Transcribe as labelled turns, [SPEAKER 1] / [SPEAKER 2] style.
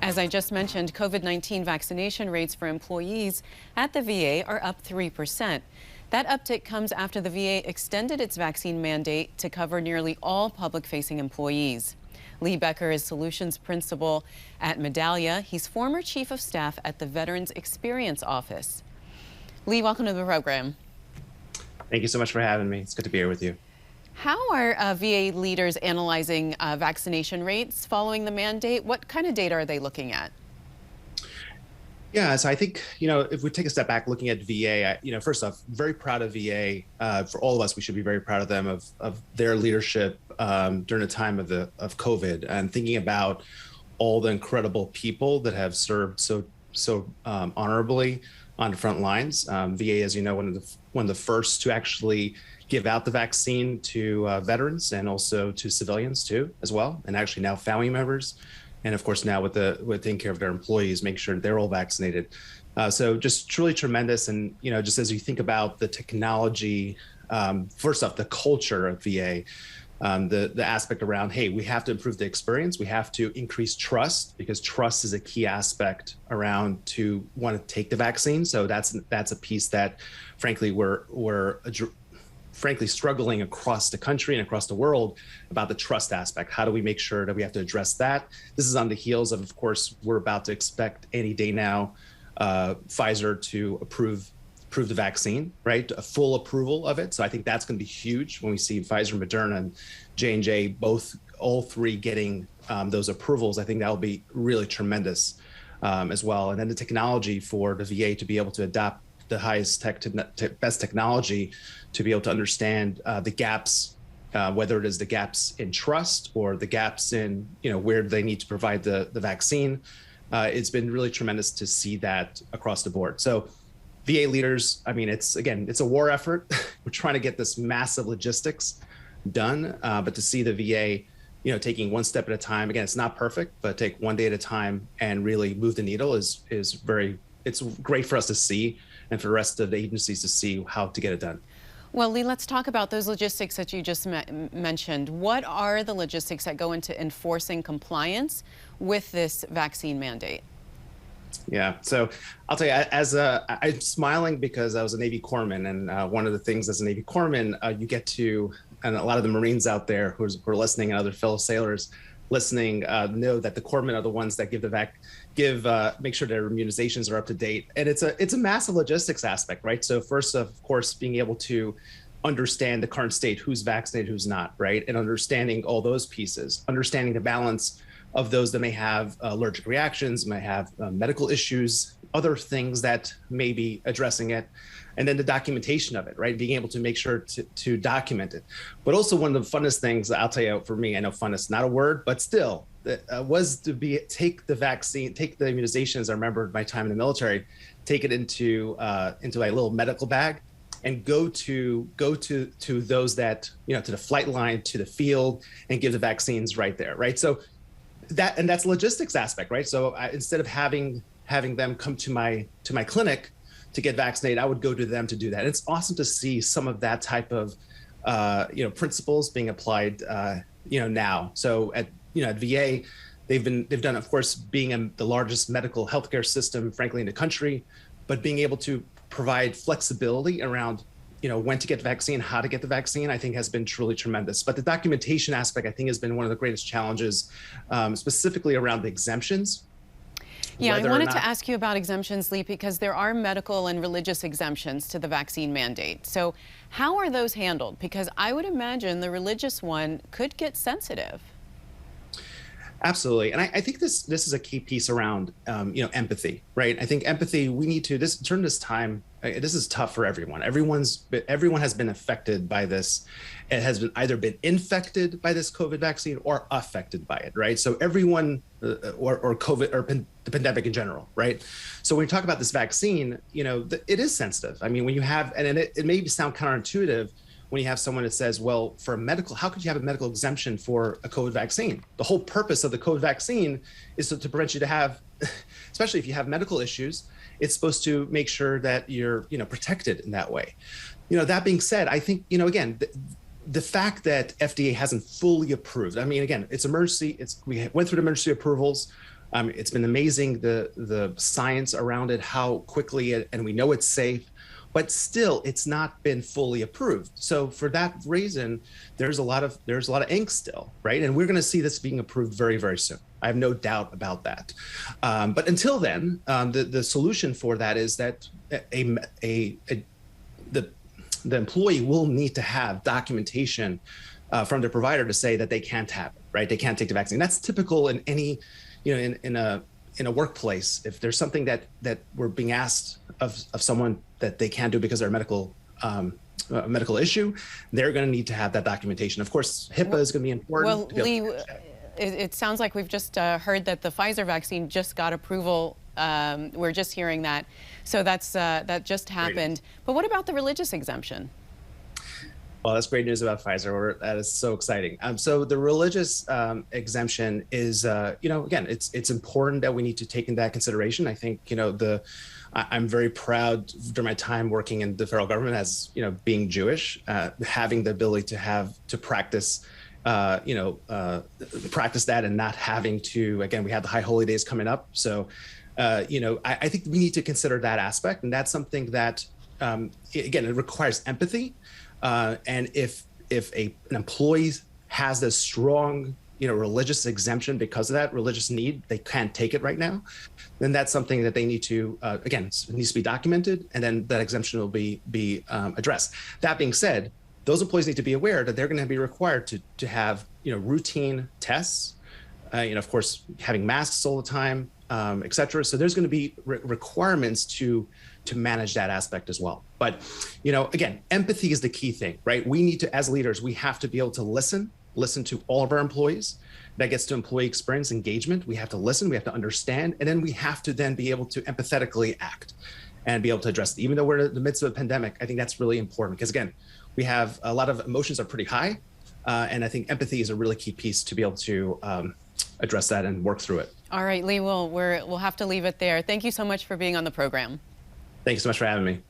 [SPEAKER 1] As I just mentioned, COVID-19 vaccination rates for employees at the VA are up 3%. That uptick comes after the VA extended its vaccine mandate to cover nearly all public-facing employees. Lee Becker is Solutions Principal at Medallia. He's former Chief of Staff at the Veterans Experience Office. Lee, welcome to the program.
[SPEAKER 2] Thank you so much for having me. It's good to be here with you.
[SPEAKER 1] How are VA leaders analyzing vaccination rates following the mandate? What kind of data are they looking at?
[SPEAKER 2] Yeah, so I think, if we take a step back looking at VA, first off, very proud of VA. For all of us, we should be very proud of them, of their leadership during the time of COVID, and thinking about all the incredible people that have served so honorably on the front lines. VA, as you know, one of the first to actually give out the vaccine to veterans and also to civilians too, as well, and actually now family members. And of course, now with taking care of their employees, make sure they're all vaccinated. So just truly tremendous. And, just as you think about the technology, first off, the culture of VA, the aspect around, hey, we have to improve the experience. We have to increase trust, because trust is a key aspect around to want to take the vaccine. So that's a piece that, frankly, we're struggling across the country and across the world about the trust aspect. How do we make sure that we have to address that? This is on the heels of course, we're about to expect any day now, Pfizer to approve the vaccine, right? A full approval of it. So I think that's going to be huge when we see Pfizer, Moderna, and J&J, all three getting those approvals. I think that will be really tremendous as well. And then the technology for the VA to be able to adopt the highest best technology to be able to understand the gaps, whether it is the gaps in trust or the gaps in where they need to provide the vaccine. It's been really tremendous to see that across the board. So VA leaders, I mean, it's a war effort. We're trying to get this massive logistics done, but to see the VA taking one step at a time, again, it's not perfect, but take one day at a time and really move the needle is it's great for us to see, and for the rest of the agencies to see how to get it done.
[SPEAKER 1] Well, Lee, let's talk about those logistics that you just mentioned. What are the logistics that go into enforcing compliance with this vaccine mandate?
[SPEAKER 2] Yeah, so I'll tell you, I'm smiling because I was a Navy corpsman, and one of the things as a Navy corpsman, you get to, and a lot of the Marines out there who are listening and other fellow sailors listening know that the corpsmen are the ones that make sure their immunizations are up to date. And it's a massive logistics aspect, right? So first, of course, being able to understand the current state, who's vaccinated, who's not, right? And understanding all those pieces, understanding the balance of those that may have allergic reactions, may have medical issues, other things that may be addressing it, and then the documentation of it, right? Being able to make sure to document it. But also one of the funnest things, I'll tell you, for me, I know fun is not a word, but still, was to take the vaccine, take the immunizations. I remember my time in the military, take it into a little medical bag, and go to those that, to the flight line, to the field, and give the vaccines right there, right? So that's logistics aspect, right? So instead of having them come to my clinic to get vaccinated, I would go to them to do that. It's awesome to see some of that type of principles being applied now. So at VA, they've done, of course, being the largest medical healthcare system, frankly, in the country, but being able to provide flexibility around when to get the vaccine, how to get the vaccine, I think has been truly tremendous. But the documentation aspect, I think, has been one of the greatest challenges, specifically around the exemptions.
[SPEAKER 1] Yeah, I wanted to ask you about exemptions, Lee, because there are medical and religious exemptions to the vaccine mandate. So how are those handled? Because I would imagine the religious one could get sensitive.
[SPEAKER 2] Absolutely. And I think this is a key piece around, empathy, right? I think empathy, we need to turn this time. This is tough for everyone. Everyone has been affected by this. It has either been infected by this COVID vaccine or affected by it, right? So everyone, or COVID, or the pandemic in general, right? So when we talk about this vaccine, it is sensitive. I mean, when you have, and it may sound counterintuitive, when you have someone that says, well, for a medical, how could you have a medical exemption for a COVID vaccine? The whole purpose of the COVID vaccine is to prevent you to have, especially if you have medical issues, it's supposed to make sure that you're, protected in that way. That being said, I think, again, the fact that FDA hasn't fully approved, I mean, again, it's emergency, we went through the emergency approvals. It's been amazing, the science around it, how quickly and we know it's safe, but still it's not been fully approved. So for that reason, there's a lot of ink still, right? And we're going to see this being approved very, very soon. I have no doubt about that. But until then, the solution for that is that the employee will need to have documentation from their provider to say that they can't have it, right? They can't take the vaccine. That's typical in any, in a workplace. If there's something that we're being asked of someone that they can't do because they're a medical issue, they're going to need to have that documentation. Of course, HIPAA is going to be important.
[SPEAKER 1] Well, Lee, it sounds like we've just heard that the Pfizer vaccine just got approval. We're just hearing that. So that just happened.
[SPEAKER 2] Great.
[SPEAKER 1] But what about the religious exemption?
[SPEAKER 2] Well, that's great news about Pfizer. That is so exciting. So the religious exemption is, again, it's important that we need to take into that consideration. I think, I'm very proud during my time working in the federal government as, being Jewish, having the ability to practice, practice that and not having to, again, we have the high holy days coming up. So, I think we need to consider that aspect. And that's something that, again, it requires empathy. And if an employee has this strong, religious exemption because of that religious need, they can't take it right now, then that's something that they need to, again, it needs to be documented, and then that exemption will be addressed. That being said, those employees need to be aware that they're going to be required to have, routine tests, of course, having masks all the time, et cetera. So there's going to be requirements to manage that aspect as well. But, again, empathy is the key thing, right? We need to, as leaders, we have to be able to listen to all of our employees. That gets to employee experience engagement. We have to listen, we have to understand, and then we have to then be able to empathetically act and be able to address it. Even though we're in the midst of a pandemic, I think that's really important because, again, we have a lot of emotions are pretty high. And I think empathy is a really key piece to be able to address that and work through it.
[SPEAKER 1] All right, Lee, we'll have to leave it there. Thank you so much for being on the program.
[SPEAKER 2] Thank you so much for having me.